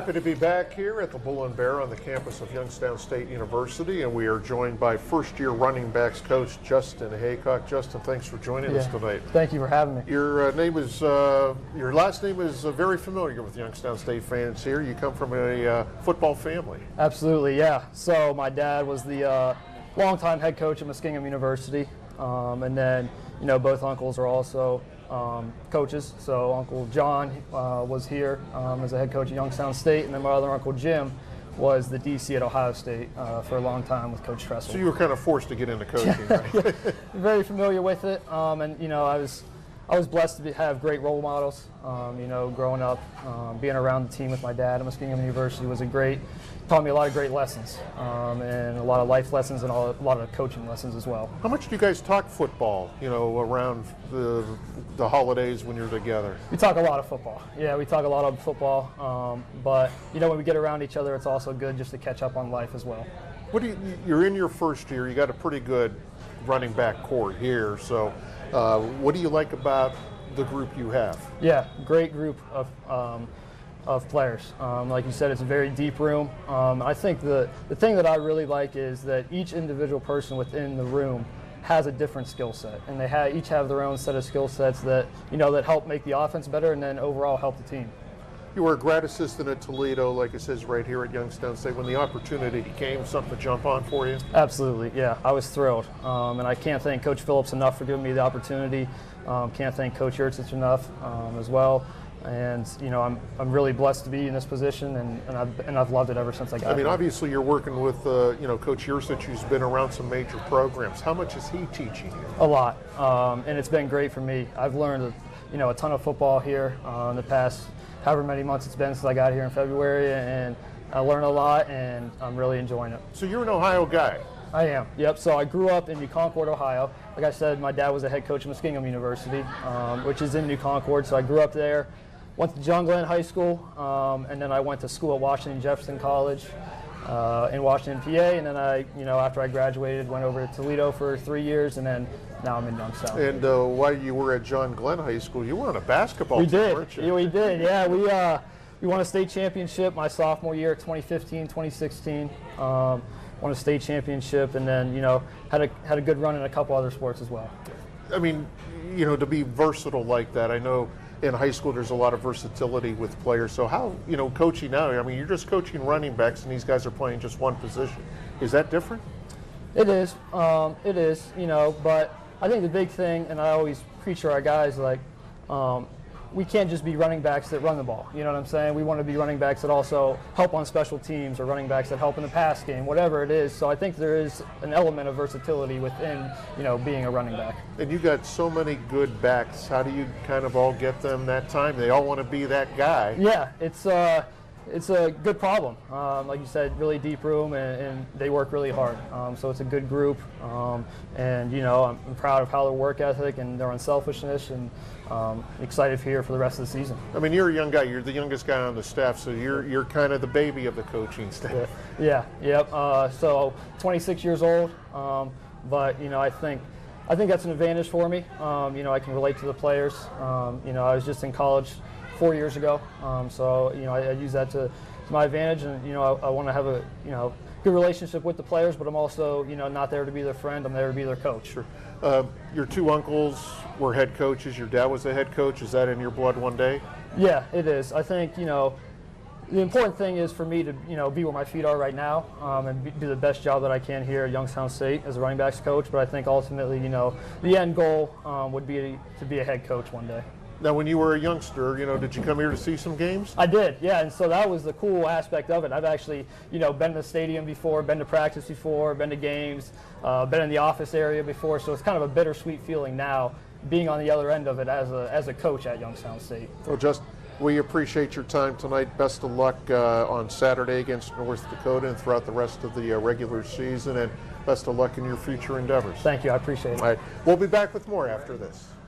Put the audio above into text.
Happy to be back here at the Bull and Bear on the campus of Youngstown State University, and we are joined by first-year running backs coach Justin Heacock. Justin, thanks for joining us tonight. Thank you for having me. Your your last name is very familiar with Youngstown State fans here. You come from a football family. Absolutely, yeah. So my dad was the longtime head coach at Muskingum University, and then both uncles are also coaches. So Uncle John was here as a head coach at Youngstown State, and then my other Uncle Jim was the DC at Ohio State for a long time with Coach Tressel. So you were kind of forced to get into coaching, right? Very familiar with it, and I was blessed to have great role models. Growing up, being around the team with my dad at Muskingum University taught me a lot of great lessons, and a lot of life lessons and a lot of coaching lessons as well. How much do you guys talk football, around the holidays when you're together? We talk a lot of football. Yeah, we talk a lot of football, but when we get around each other, it's also good just to catch up on life as well. You're in your first year. You got a pretty good running back core here. So, what do you like about the group you have? Yeah, great group of players. Like you said, it's a very deep room. I think the thing that I really like is that each individual person within the room has a different skill set, and they each have their own set of skill sets that that help make the offense better and then overall help the team. You were a grad assistant at Toledo, like it says right here at Youngstown State. When the opportunity came, something to jump on for you? Absolutely, yeah. I was thrilled, and I can't thank Coach Phillips enough for giving me the opportunity. Can't thank Coach Yurtsich enough as well. And I'm really blessed to be in this position, and I've loved it ever since I got here. I mean, obviously you're working with Coach Yurtsich, who's been around some major programs. How much is he teaching you? A lot, and it's been great for me. I've learned a ton of football here in the past however many months it's been since I got here in February, and I learned a lot, and I'm really enjoying it. So you're an Ohio guy? I am, yep. So I grew up in New Concord, Ohio. Like I said, my dad was a head coach at Muskingum University, which is in New Concord, so I grew up there. Went to John Glenn High School, and then I went to school at Washington Jefferson College in Washington, PA, and then after I graduated, went over to Toledo for 3 years, and then now I'm in Youngstown. And while you were at John Glenn High School, you were on a basketball team, weren't you? Yeah, we did. Yeah, we won a state championship my sophomore year, 2015, 2016. Won a state championship, and then had a good run in a couple other sports as well. I mean, to be versatile like that, I know in high school there's a lot of versatility with players. So how, coaching now, I mean, you're just coaching running backs and these guys are playing just one position. Is that different? It is, but I think the big thing, and I always preach to our guys, we can't just be running backs that run the ball. You know what I'm saying? We want to be running backs that also help on special teams, or running backs that help in the pass game, whatever it is. So I think there is an element of versatility within, being a running back. And you got so many good backs. How do you kind of all get them that time? They all want to be that guy. Yeah, it's a good problem. Like you said, really deep room, and they work really hard. So it's a good group, and I'm proud of how their work ethic and their unselfishness, and excited here for the rest of the season. I mean, you're a young guy. You're the youngest guy on the staff, so you're kind of the baby of the coaching staff. Yeah, yep. So 26 years old, but I think that's an advantage for me. I can relate to the players. I was just in college 4 years ago, so I use that to my advantage, and I want to have a good relationship with the players, but I'm also not there to be their friend. I'm there to be their coach. Sure. Your two uncles were head coaches. Your dad was a head coach. Is that in your blood one day? Yeah, it is. I think the important thing is for me to be where my feet are right now, and do the best job that I can here at Youngstown State as a running backs coach. But I think ultimately the end goal would be to be a head coach one day. Now, when you were a youngster, did you come here to see some games? I did, yeah, and so that was the cool aspect of it. I've actually, been in the stadium before, been to practice before, been to games, been in the office area before, so it's kind of a bittersweet feeling now, being on the other end of it as a coach at Youngstown State. Well, we appreciate your time tonight. Best of luck on Saturday against North Dakota and throughout the rest of the regular season, and best of luck in your future endeavors. Thank you, I appreciate it. All right, we'll be back with more after this.